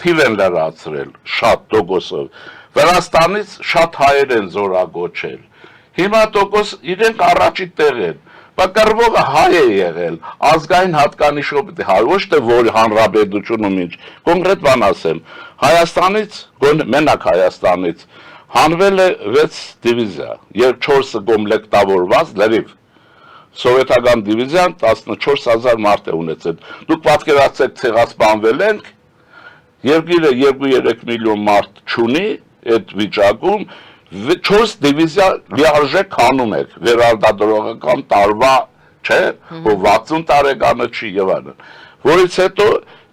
Թիվ են լրացրել շատ տոկոսով։ Վրաստանից շատ հայեր են զորակոչել։ Հիմա տոկոս իրենք առաջի տեղ են, բակարվողը հայ է եղել, ազգային հատկանիշով պիտի հայ, ոչ թե որ հանրապետությունում ինչ, կոնկրետ բան ասեմ, Հայաստանից, մենակ Հայաստանից, հանվել է 6 դիվիզիա, և 4-ը կոմպլեկտավորված լրիվ, սովետական դիվիզիան 14,000 մարդ է ունեցել, դուք պատկերացրեք ցեղասպանվել ենք, երկիրը 2-3 միլիոն մարդ չունի, այդ վիճակում, 4 դիվիզիա լիարժեք քանում եք, վերարտադրողական տարվա, չէ, որ 60 տարեկանը չի եւ այլն։ Որից հետո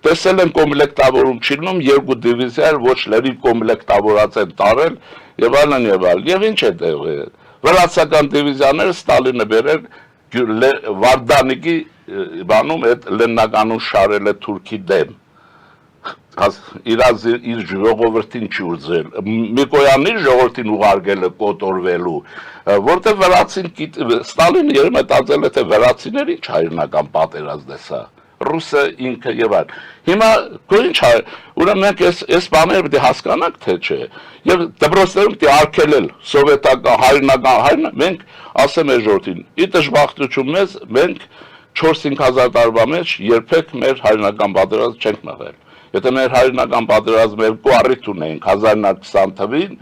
տեսել են կոմպլեկտավորում չինում, 2 դիվիզիա ոչ լրիվ կոմպլեկտավորած են տարել եւ այլն եւ այլն։ Եվ ինչ է տեղի։ Վրացական դիվիզիաները Ստալինը բերել Վարդանիկի բանում այդ լեննականուն շարել է Թուրքի դեմ։ Իր ժողովրդին չի ուզել, Միկոյանի ժողովրդին ուղարկել է կոտորվելու, որտեղ վրացին, Ստալինը երբ մտածել է, թե վրացիների ինչ հայրենական պատերազմ է սա, ռուսը ինքը եւ այլն։ Հիմա ինչ է, ուրեմն մենք այս բաները պետք է հասկանանք, թե չէ, եւ դպրոցներում պետք է արգելել սովետական հայրենական, մենք ասեմ այս ժողովրդին, ի դժբախտություն մեզ, մենք 4-5 հազար տարվա մեջ երբեք մեր հայրենական պատերազմ չենք մղել։ Եթե մեր հայրենական պատերազմը երկու առիթ ունեինք 1920 թվին,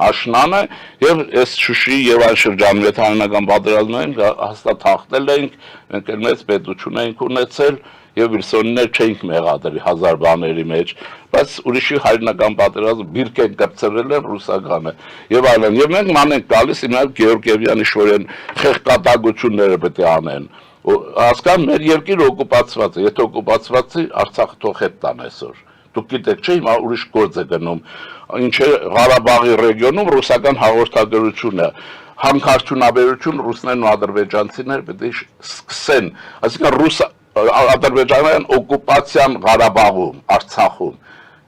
աշնանը եւ այս Շուշիի եւ այլ շրջանում եթե հայրենական պատերազմն հաստատ հաղթել էինք, մենք էլ մեծ պետություն էինք ունեցել եւ վիրսոններ չէինք մեղադրի 1000 բաների մեջ, բայց ուրիշի հայրենական պատերազմը բիրք են կպցրել են ռուսականը եւ այլն։ Եվ մենք մանենք գալիս իմ Գեորգիևյանի շորեն խեղկատագությունները պետք է անեն։ Հասկան մեր երկիրը օկուպացված է, եթե օկուպացված է, Արցախը թող հետ տան այսօր։ Դուք գիտեք, չէ, հիմա ուրիշ գործ է գնում։ Ինչ է Ղարաբաղի ռեգիոնում ռուսական հաղորդագրությունը։ հանքարդյունաբերություն ռուսներն ու ադրբեջանցիները պետք է սկսեն, այսինքն ադրբեջանյան օկուպացիան Ղարաբաղում, Արցախում։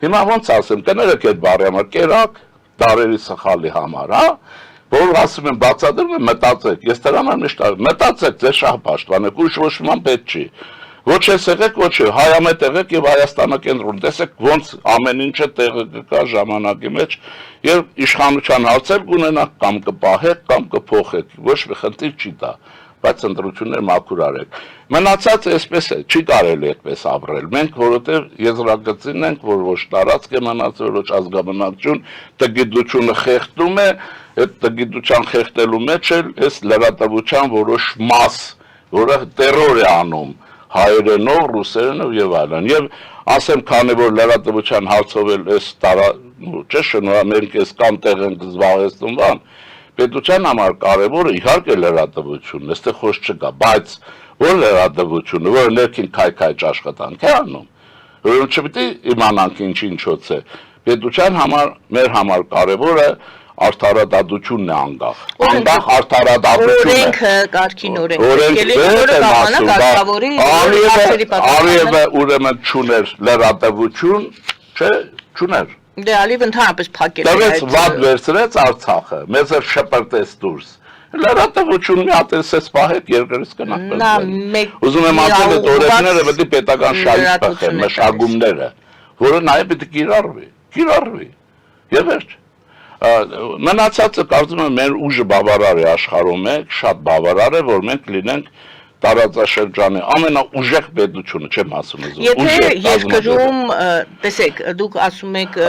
Հիմա ոնց ասեմ, կներեք այդ բառի համար, կերակ դարերի սխալի համար, հա։ Որ ասում են բացատրում են մտածեք, ես դրա համար միշտ մտածեք, ձեր շահ պաշտպանեք, ուրիշ ոչ ոք պետք չի։ Ոչ ես եղեք, ոչ հայամետ եղեք եւ Հայաստանը կենտրոն, տեսեք ոնց ամեն ինչը տեղը կգա ժամանակի մեջ եւ իշխանության հարցեր կունենաք կամ կպահեք կամ կփոխեք, ոչ մի խնդիր չի տա, բայց ընտրություններ մաքուր արեք։ Մնացածը այսպես է, չի կարելի այդպես ապրել։ Մենք որովհետեւ եզրագծին ենք, որ ոչ տարածք է մնացել, ոչ ազգաբնակություն, տգիտությունը խեղդում է, այդ տգիտության խեղդելու մեջ էլ այս լրատվության որոշ մաս, որը տերոր է անում հայերենով, ռուսերենով եւ այլն։ Եվ ասեմ, քանի որ լրատվության հարցով էլ այս տարա, չէ՞ շնորհ մենք էս կամ տեղ ենք զբաղեցնում բան, պետության համար կարևորը իհարկե լրատվությունն, այստեղ խոսք չկա, բայց որ լրատվությունը, որ ներքին քայքայ աշխատանք է անում, որ չպետք է իմանանք ինչ-ինչոց է, պետության համար, մեր համար կարևորը արդարադատությունն է անգախ։ Անգախ արդարադատություն է։ Օրենքը, կարգին օրենքը, որը կամանակ արտավորի Արիևը ուրեմն չուներ լրատվություն, չէ, չուներ։ Դե Ալիև ընդհանրապես փակել է այդ։ Դրանց վատ վերցրեց Արցախը, մեզ էլ շպրտեց դուրս։ Լրատվություն մի հատ էս պահեք երկրից կնախ։ Ուզում եմ ասել այդ օրենքները պետք է պետական շահից փոխեն, մշակումները, որը նաև պետք է կիրառվի։ Եվ վերջ։ Մնացածը կարծում եմ մեր ուժը բավարար է աշխարհում է, շատ բավարար է, որ մենք լինենք տարածաշրջանի ամենաուժեղ պետությունը, չեմ ասում ես։ Եթե երկրում, տեսեք, դուք ասում եք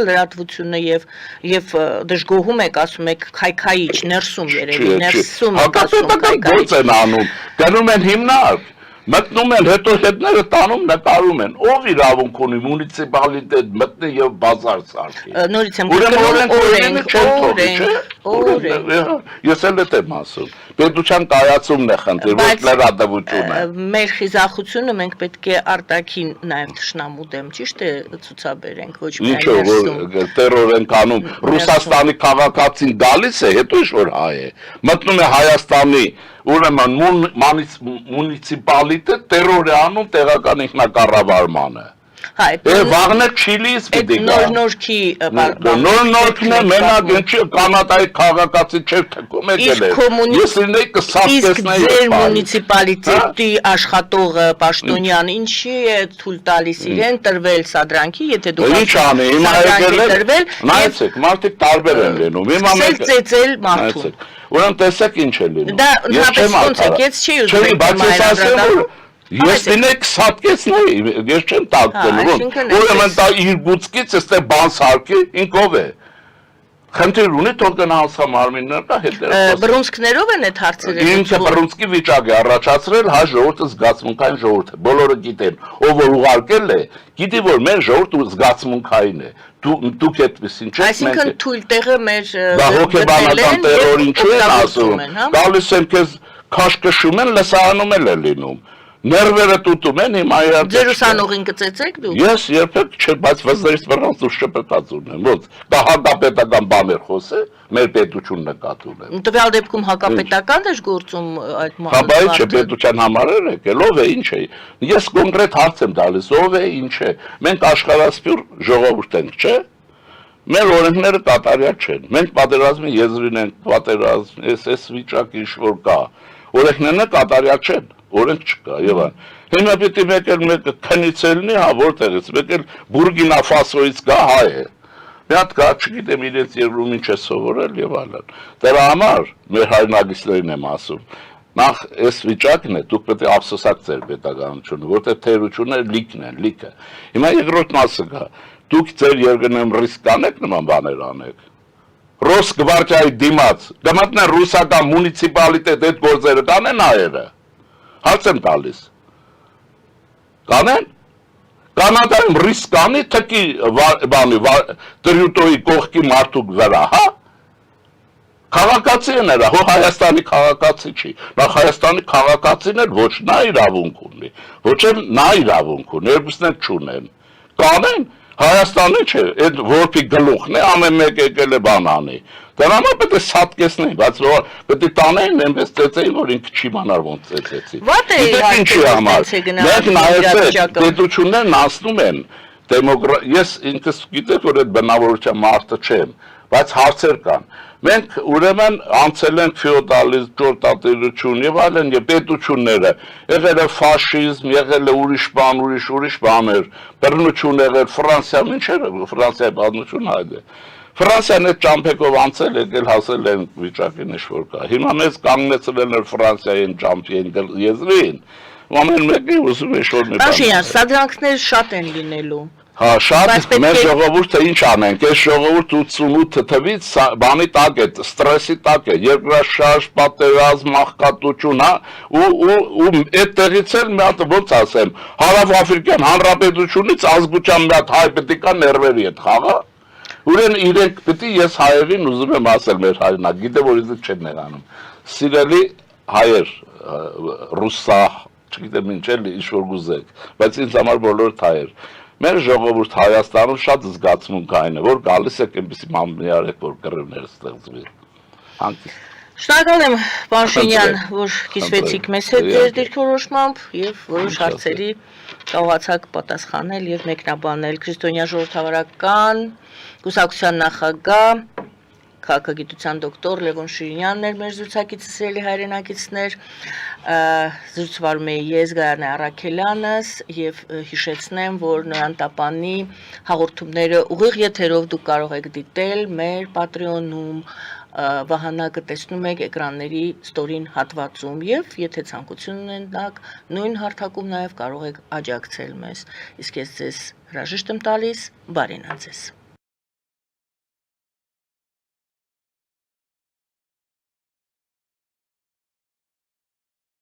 լրատվությունը եւ դժգոհում եք, ասում եք քայքայիչ, ներսում երևի, ներսում եք ասում քայքայիչ։ Ո՞նց են անում։ Գնում են հիմնարկ, մտնում են, հետո հետները տանում նկարում են, ով իրավունք ունի մունիցիպալիտետ մտնի եւ բազար սարքի։ Նորից եմ օրենք։ Ես էլ եմ ասում։ Պետության կայացումն է խնդիր, ոչ լրատվությունը։ Մեր խիզախությունը մենք պետք է արտաքին նաեւ թշնամու դեմ, ճիշտ է, ցուցաբերենք, ոչ միայն ներսում։ Ինչո՞ւ տերոր են անում։ Ռուսաստանի քաղաքացին գալիս է, հետո ինչ որ հայ է։ Մտնում է Հայաստանի ուրեմն մունիցիպալիտետ տերոր է անում տեղական ինքնակառավարմանը։ Վաղն է Չիլիից պիտի գա։ Նոր-նորքի նոր-նորքն է մենակ ինչի կանադայի քաղաքացի չէր թքում եկել է։ Ես լինեի կսատկեսնեի։ Ձեր մունիցիպալիտետի աշխատողը Պաշտոնյան ինչի է թույլ տալիս իրեն տրվել սադրանքի, եթե դուք ինչ անի, հիմա եկել է, նայեցեք, մարդիկ տարբեր են լինում։ Հիմա մեկ ծեծել մարդուն։ Ուրեմն տեսեք ինչ է լինում։ Դա ընդհանրապես ոնց է, ես չի ուզում Ես դինեք սատկեցնեի, ես չեմ տակտելու, ուրեմն դա իր գուցկից էստեղ բան սարքի, ինքով է, խնդիր ունի, թող գնա հանցամարմիններ կա հետերը։ Բռունցքներով են այդ հարցերը։ Ինքը բռունցքի վիճակ է առաջացրել հայ ժողովուրդը զգացմունքային ժողովուրդ է, բոլորը գիտեն, ով որ ուղարկել է, գիտի որ մեր ժողովուրդը զգացմունքային է, դուք այդպեսին չեք։ Այսինքն թույլ տեղը մեր հոգեբանական տերոր ինչու են ասում, գալիս են քեզ քաշքշում են, լսարանում էլ է լինում։ Ներվերը տուտում են, հիմա իրար։ Ձեր ուսանողին կծեծեք դուք։ Ես երբեք չէ, բայց վզերից վրանց ու շպետած ունեմ, ոնց, դա հակապետական բաներ խոսե, մեր պետություն նկատում եմ։ Տվյալ դեպքում հակապետական է գործում այդ Հաբայի չէ, պետության համար էր եկել, ով է, ինչ է։ Ես կոնկրետ հարց եմ տալիս, ով է, ինչ է։ Մենք աշխարհասփյուր ժողովուրդ ենք, չէ։ Մեր օրենքները կատարյալ չեն։ Մենք պատերազմի եզրին ենք, պատերազմ, այս վիճակը ինչ որ կա։ Օրենքները կատարյալ չեն։ Օրենք չկա եւ այն։ Հիմա պիտի մեկը քնից ելնի, հա որտեղից, մեկը Բուրգինա Ֆասոից գա հայ է։ Մի հատ կա, չգիտեմ իրենց երկրում ինչ է սովորել եւ այլն։ Դրա համար մեր հայրենագիստերին եմ ասում։ Նախ այս վիճակն է, դուք պետք է ափսոսակ ձեր պետականությունը, որտեղ թերությունները լիքն են, լիքը։ Հիմա երկրորդ մասը կա։ Դուք ձեր երկրներում ռիսկ կանեք նման բաներ անեք։ Ռոսգվարդիայի դիմաց, գմատնեն ռուսական մունիցիպալիտետ այդ գործերը կանեն հայերը։ Հարց եմ տալիս։ Կանեն։ Կանադայում ռիսկ կանի թքի տրյուտոյի կողքի մարդու վրա, հա։ Քաղաքացի է նրա, հո Հայաստանի քաղաքացի չի։ Նախ Հայաստանի քաղաքացին էլ ոչ նա իրավունք ունի, ոչ էլ նա իրավունք ունի, երկուսն էլ չունեն։ Կանեն, Հայաստանը չէ, այդ որփի գլուխն է, ամեն մեկ եկել է բան անի։ Դրա համար պետք է սատկեսնեն, բայց որ պետք է տանեն այնպես ծեծեին, որ ինքը չի իմանար ոնց ծեծեցի։ Վատ է ինչի համար։ Մենք նայեցեք, պետություններն ասնում են, ես ինքս գիտեք, որ այդ բնավորության մարդը չեմ, բայց հարցեր կան։ Մենք ուրեմն անցել ենք ֆեոդալիզմ, ճորտատիրություն եւ այլն, եւ պետությունները եղել է ֆաշիզմ, եղել է ուրիշ բաներ, բռնություն եղել Ֆրանսիայում, ինչ էր Ֆրանսիայի բռնությունը այդ է։ Ֆրանսիան այդ ճամփեքով անցել եկել հասել են վիճակին ինչ որ կա։ Հիմա մեզ կանգնեցրել են Ֆրանսիային ճամփիային եզրին։ Ամեն մեկը ուզում է շորներ։ Պաշինյան, սադրանքներ շատ են լինելու։ Հա, շատ մեր ժողովուրդը ինչ անենք, այս ժողովուրդ 88 թվից բանի տակ է, ստրեսի տակ է, երկրաշարժ, պատերազմ, աղքատություն, հա, ու այդ տեղից էլ մի հատ ոնց ասեմ, Հարավաֆրիկյան Հանրապետությունից ազգության մի հատ հայ պետք է ներվերի հետ խաղա։ Ուրեն իրենք պետք է ես հայերին ուզում եմ ասել մեր հայրենակ, գիտեմ որ ինձ չեն ներանում։ Սիրելի հայեր, ռուսա, չգիտեմ ինչ էլ ինչ որ գուզեք, բայց ինձ համար բոլորդ հայեր։ Մեր ժողովուրդ Հայաստանում շատ զգացմունքային է, որ գալիս եք այնպեսի մանրիարեք, որ կռիվներ ստեղծվի։ Շնորհակալ եմ, Պաշինյան, որ կիսվեցիք մեզ հետ ձեր դիրքորոշմամբ եւ որոշ հարցերի կարողացաք պատասխանել եւ մեկնաբանել քրիստոնյա ժողովրդավարական կուսակցության նախագահ քաղաքագիտության դոկտոր Լևոն Շիրինյանն էր մեր զրուցակիցը, սիրելի հայրենակիցներ, զրուցվարում էի ես Գայանե Առաքելյանս եւ հիշեցնեմ, որ Նոյան Տապանի հաղորդումները ուղիղ եթերով դուք կարող եք դիտել մեր Patreon-ում, վահանակը տեսնում եք էկրանների ստորին հատվածում եւ եթե ցանկություն ունենաք նույն հարթակում նաեւ կարող եք աջակցել մեզ։ Իսկ ես ձեզ հրաժեշտ եմ տալիս, բարինա ձեզ։